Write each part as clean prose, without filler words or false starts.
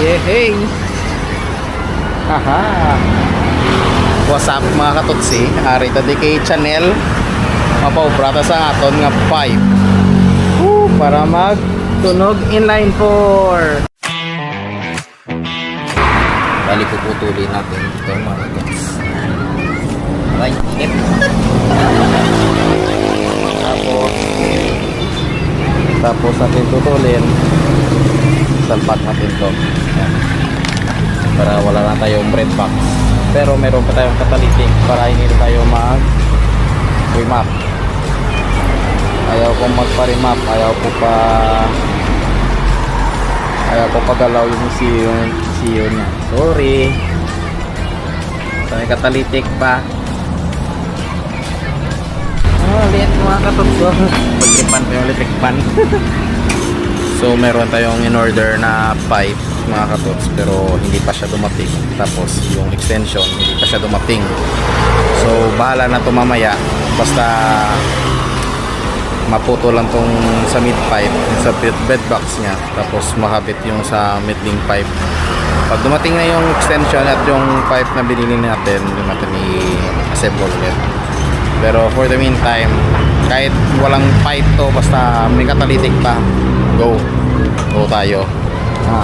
Yehey! Haha! What's up mga katutsi? Ari tadi kay channel mapaubrata sa aton nga 5 para magtunog inline 4. Bali puputulin natin ito mga katuts. Right, hit. Tapos natin tutulin, salpat natin to para wala na tayong bread box, pero meron pa tayong catalytic para hindi na tayo mag remap. Ayaw kong magpa-remap, ayaw ko pa galaw yung CEO nya, sorry. So may catalytic pa. Liit mga katutso. Pagkipan pa yung electric pan. So meron tayong in order na pipe mga katuts, pero hindi pa siya dumating. Tapos yung extension hindi pa siya dumating. So bahala na to mamaya. Basta maputo lang tong sa mid pipe, sa bed box nya. Tapos makabit yung sa middling pipe. Pag dumating na yung extension at yung pipe na binili natin, yung natin i-assemble ulit. Pero for the meantime, kahit walang pipe to, basta may catalytic pa, go tayo.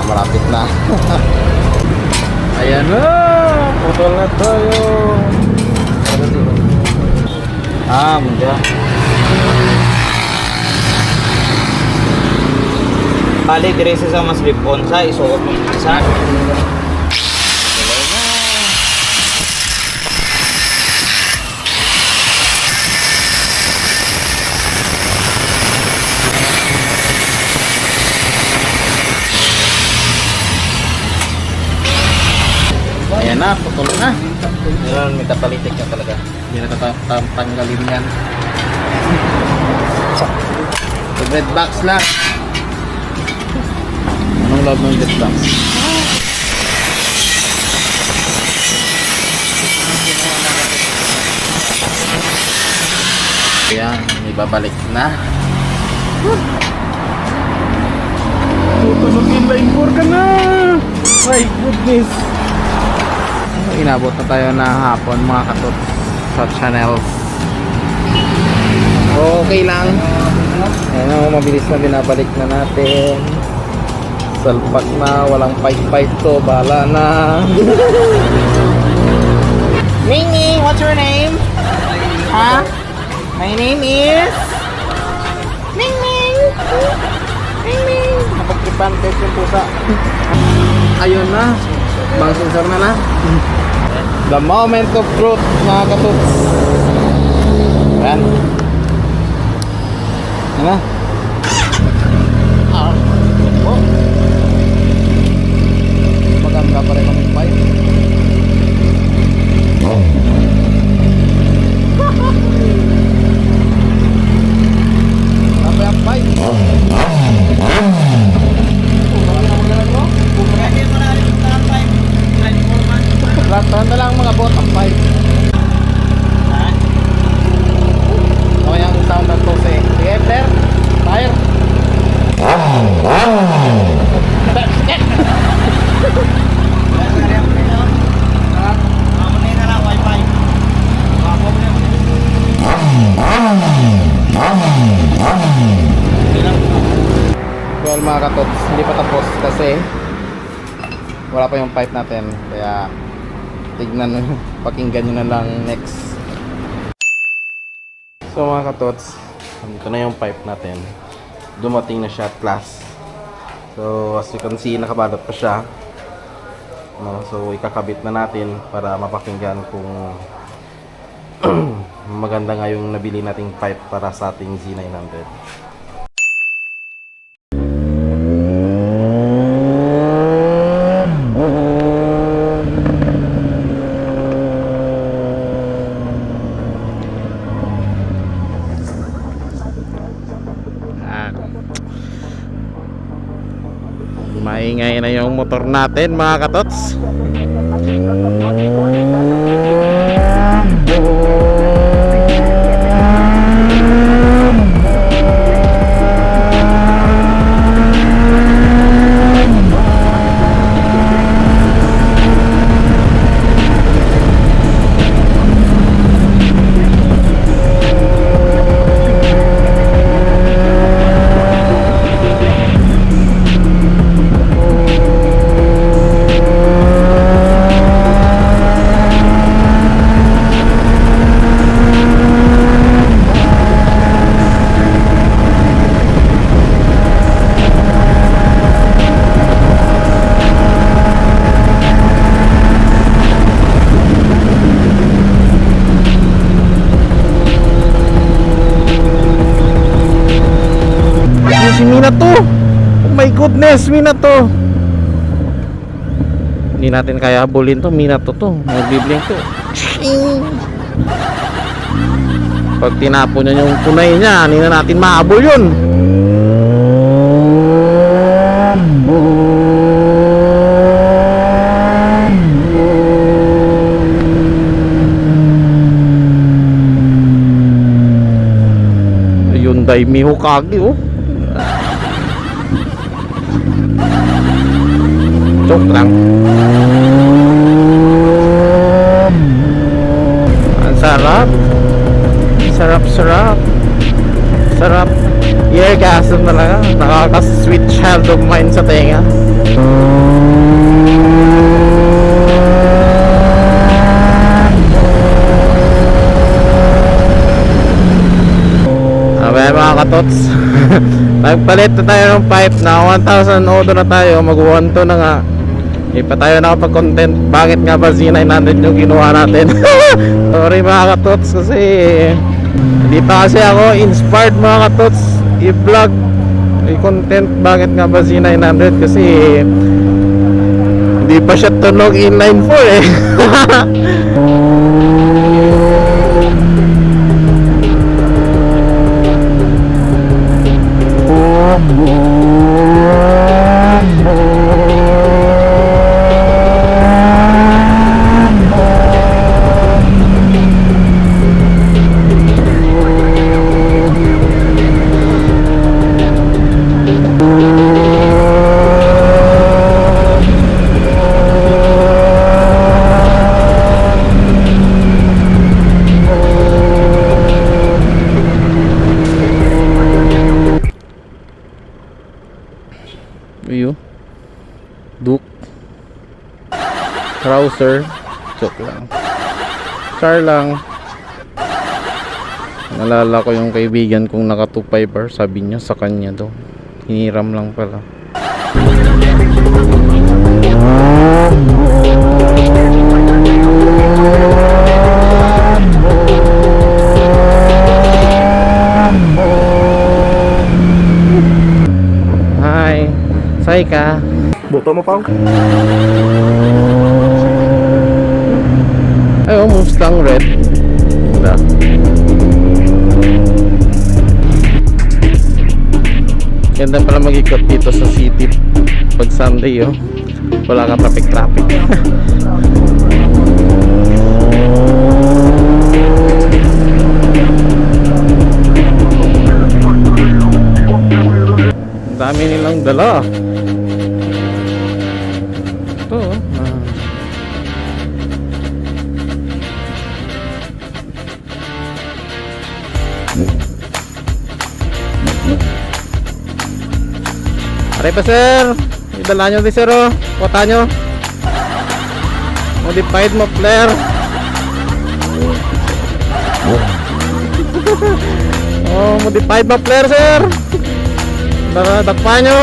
Malapit na. Ayan na, putol na tayo. Munda. Bali, diresa sa mas slip on sa isuot mo isa. Ayan na, putol na. Yun, may catalytic na talaga. Hindi na tatanggalin yan. So, bread box lang. Anong love ng bread box? Ayan, may babalik na. Tutunog inline 4 ka na. My goodness. Inabot na tayo na hapon mga katut sa channels. Okay lang. Ayan o, mabilis na binabalik na natin. Salpak na, walang pipe to, bahala na. Ming, what's your name? Ha? My name is Ming. Napagkipan kahit yung pusa. Ayun na, bang sensor na na. The moment of truth mga katuts. Ayan. Ano? Maganda pa rin ang pipe. Apa yung pipe? Lahat na lang mga bottom pipe. Okay ang sound ng tose. Sige, Blair. Fire. Well mga katots, hindi pa tapos kasi wala pa yung pipe natin. Kaya tignan, pakinggan nyo na lang next. So mga katots, dito na yung pipe natin. Dumating na siya at last. So as you can see, nakabalot pa siya. So ikakabit na natin para mapakinggan kung maganda nga yung nabili nating pipe para sa ating Z900. Maingay na yung motor natin mga katots. mina to. Oh my goodness, mina to. Hindi natin kaya habulin to, mina to. Magbiblink to. Pag tinapon niya yung kunay niya, hindi na natin mahabol yun. Hyundai Miyukagi, oh. Joke lang. Ang sarap. Sarap. Eargasm talaga. Nakaka-sweet child of mine sa tenga. Okay mga katots. Nagpalit na tayo ng pipe na 1,000 odo na tayo. Mag-1 to na nga. Hindi pa tayo nakapag-content. Bakit nga ba Z900 yung kinuha natin? Sorry mga katots kasi hindi pa kasi ako inspired mga katots i-vlog i-content. Bakit nga ba Z900 kasi hindi pa siya tunog inline 4 eh. View Duke Trouser. Joke lang. Char lang. Nalala ko yung kaibigan kong naka 2.5 sabi niya sa kanya daw hiniram lang pala. Hi, say ka. Boto mo pa? Ay, oh, Mustang Red. Ganda. Ganda pala mag-ikot dito sa city pag Sunday, oh. Wala kang traffic. Dami nilang dala. Ito, Aray pa sir, idala nyo din sir, oh. Kota nyo modified muffler. Oh, modified muffler sir. Dakpa nyo.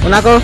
Una ko.